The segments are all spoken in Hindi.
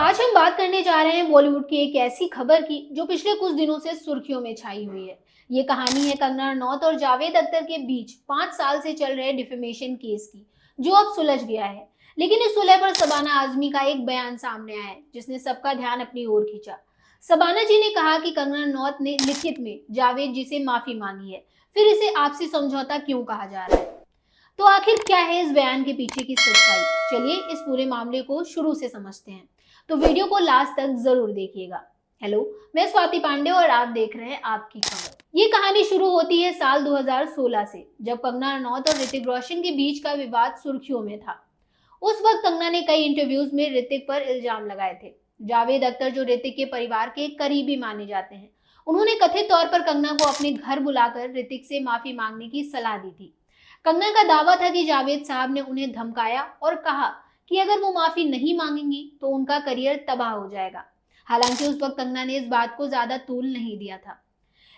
आज हम बात करने जा रहे हैं बॉलीवुड की एक ऐसी खबर की जो पिछले कुछ दिनों से सुर्खियों में छाई हुई है। ये कहानी है कंगना रनौत और जावेद अख्तर के बीच 5 साल से चल रहे डिफेमेशन केस की, जो अब सुलझ गया है। लेकिन इस सुलह पर शबाना आजमी का एक बयान सामने आया है जिसने सबका ध्यान अपनी ओर खींचा। शबाना जी ने कहा कि कंगना रनौत ने लिखित में जावेद जी से माफी मांगी है, फिर इसे आपसी समझौता क्यों कहा जा रहा है? तो आखिर क्या है इस बयान के पीछे की सच्चाई? चलिए इस पूरे मामले को शुरू से समझते हैं, तो वीडियो को लास्ट तक जरूर देखिएगा। हेलो, मैं स्वाति पांडे और आप देख रहे हैं आपकी खबर। ये कहानी शुरू होती है साल 2016 से, जब कंगना रनौत और ऋतिक रोशन के बीच का विवाद सुर्खियों में था। उस वक्त कंगना ने कई इंटरव्यूज में ऋतिक पर इल्जाम लगाए थे। जावेद अख्तर, जो ऋतिक के परिवार के करीबी माने जाते हैं, उन्होंने कथित तौर पर कंगना को अपने घर बुलाकर ऋतिक से माफी मांगने की सलाह दी थी। कंगना का दावा था कि जावेद साहब ने उन्हें धमकाया और कहा कि अगर वो माफी नहीं मांगेंगी तो उनका करियर तबाह हो जाएगा। हालांकि उस वक्त कंगना ने इस बात को ज्यादा तूल नहीं दिया था।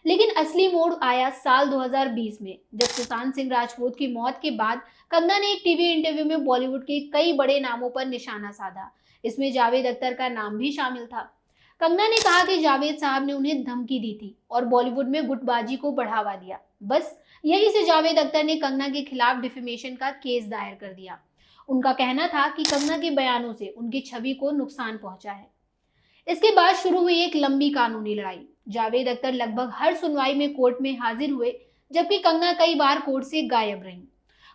लेकिन असली मोड़ आया साल 2020 में, जब सुशांत सिंह राजपूत की मौत के बाद कंगना ने एक टीवी इंटरव्यू में बॉलीवुड के कई बड़े नामों पर निशाना साधा। इसमें जावेद अख्तर का नाम भी शामिल था। कंगना ने कहा कि जावेद साहब ने उन्हें धमकी दी थी और बॉलीवुड में गुटबाजी को बढ़ावा दिया। बस यही से जावेद अख्तर ने कंगना के खिलाफ डिफेमेशन का केस दायर कर दिया। उनका कहना था कि कंगना के बयानों से उनकी छवि को नुकसान पहुंचा है। इसके बाद शुरू हुई एक लंबी कानूनी लड़ाई। जावेद अख्तर लगभग हर सुनवाई में कोर्ट में हाजिर हुए, जबकि कंगना कई बार कोर्ट से गायब रही।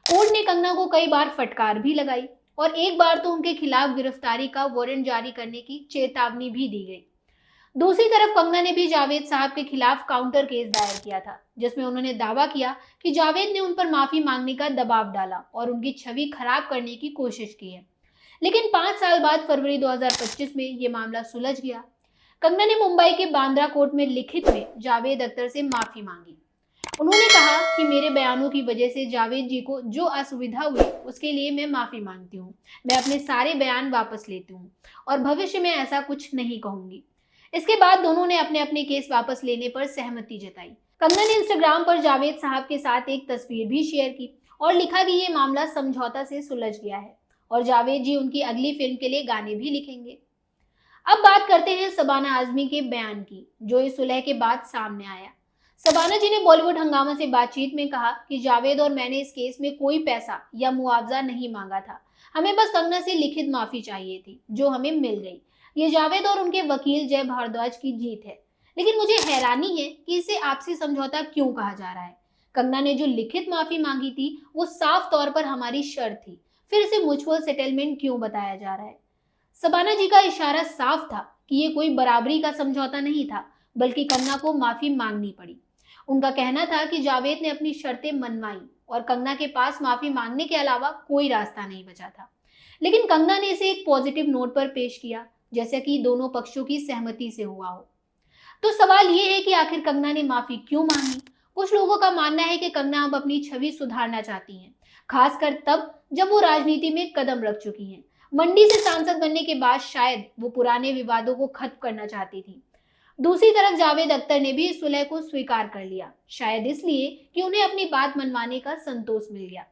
कोर्ट ने कंगना को कई बार फटकार भी लगाई और एक बार तो उनके खिलाफ गिरफ्तारी का वारंट जारी करने की चेतावनी भी दी गई। दूसरी तरफ कंगना ने भी जावेद साहब के खिलाफ काउंटर केस दायर किया था, जिसमें उन्होंने दावा किया कि जावेद ने उन पर माफी मांगने का दबाव डाला और उनकी छवि खराब करने की कोशिश की है। लेकिन 5 साल बाद फरवरी 2025 में ये मामला सुलझ गया। कंगना ने मुंबई के बांद्रा कोर्ट में लिखित में जावेद अख्तर से माफी मांगी। उन्होंने कहा कि मेरे बयानों की वजह से जावेद जी को जो असुविधा हुई उसके लिए मैं माफी मांगती हूँ। मैं अपने सारे बयान वापस लेती हूँ और भविष्य में ऐसा कुछ नहीं कहूंगी। इसके बाद दोनों ने अपने अपने केस वापस लेने पर सहमति जताई। कंगना ने इंस्टाग्राम पर जावेद साहब के साथ एक तस्वीर भी शेयर की और लिखा कि ये मामला समझौता से सुलझ गया है और जावेद जी उनकी अगली फिल्म के लिए गाने भी लिखेंगे। अब बात करते हैं शबाना आजमी के बयान की, जो इस सुलह के बाद सामने आया। शबाना जी ने बॉलीवुड हंगामा से बातचीत में कहा कि जावेद और मैंने इस केस में कोई पैसा या मुआवजा नहीं मांगा था। हमें बस कंगना से लिखित माफी चाहिए थी, जो हमें मिल गई। ये जावेद और उनके वकील जय भारद्वाज की जीत है। लेकिन मुझे हैरानी है कि इसे आपसी समझौता क्यों कहा जा रहा है। कंगना ने जो लिखित माफी मांगी थी वो साफ तौर पर हमारी शर्त थी, फिर इसे म्यूचुअल सेटलमेंट क्यों बताया जा रहा है? शबाना जी का इशारा साफ था कि ये कोई बराबरी का समझौता नहीं था, बल्कि कंगना को माफी मांगनी पड़ी। उनका कहना था कि जावेद ने अपनी शर्तें मनवाई और कंगना के पास माफी मांगने के अलावा कोई रास्ता नहीं बचा था। लेकिन कंगना ने इसे एक पॉजिटिव नोट पर पेश किया, जैसे कि दोनों पक्षों की सहमति से हुआ हो। तो सवाल ये है कि आखिर कंगना ने माफी क्यों मांगी? कुछ लोगों का मानना है कि कंगना अब अपनी छवि सुधारना चाहती हैं, खासकर तब जब वो राजनीति में कदम रख चुकी हैं। मंडी से सांसद बनने के बाद शायद वो पुराने विवादों को खत्म करना चाहती थी। दूसरी तरफ जावेद अख्तर ने भी इस सुलह को स्वीकार कर लिया, शायद इसलिए कि उन्हें अपनी बात मनवाने का संतोष मिल गया।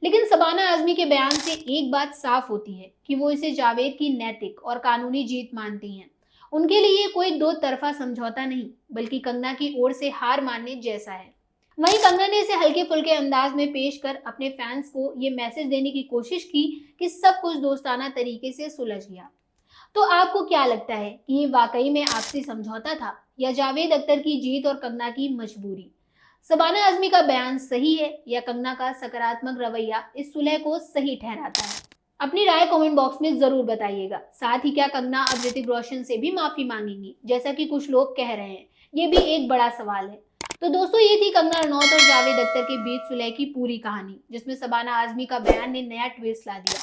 लेकिन शबाना आजमी के बयान से एक बात साफ होती है कि वो इसे जावेद की नैतिक और कानूनी जीत मानती हैं। उनके लिए कोई दो तरफा समझौता नहीं, बल्कि कंगना की ओर से हार मानने जैसा है। वहीं कंगना ने इसे हल्के फुल्के अंदाज में पेश कर अपने फैंस को ये मैसेज देने की कोशिश की कि सब कुछ दोस्ताना तरीके से सुलझ गया। तो आपको क्या लगता है कि ये वाकई में आपसी समझौता था या जावेद अख्तर की जीत और कंगना की मजबूरी? शबाना आजमी का बयान सही है या कंगना का सकारात्मक रवैया इस सुलह को सही ठहराता है? अपनी राय कमेंट बॉक्स में जरूर बताइएगा। साथ ही क्या कंगना अब ऋतिक रोशन से भी माफी मांगेंगी, जैसा कि कुछ लोग कह रहे हैं? ये भी एक बड़ा सवाल है। तो दोस्तों, ये थी कंगना रनौत और जावेद अख्तर के बीच सुलह की पूरी कहानी, जिसमें शबाना आजमी का बयान ने नया ट्विस्ट ला दिया।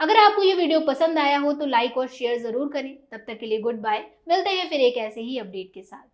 अगर आपको ये वीडियो पसंद आया हो तो लाइक और शेयर जरूर करें। तब तक के लिए गुड बाय। मिलते हैं फिर एक ऐसे ही अपडेट के साथ।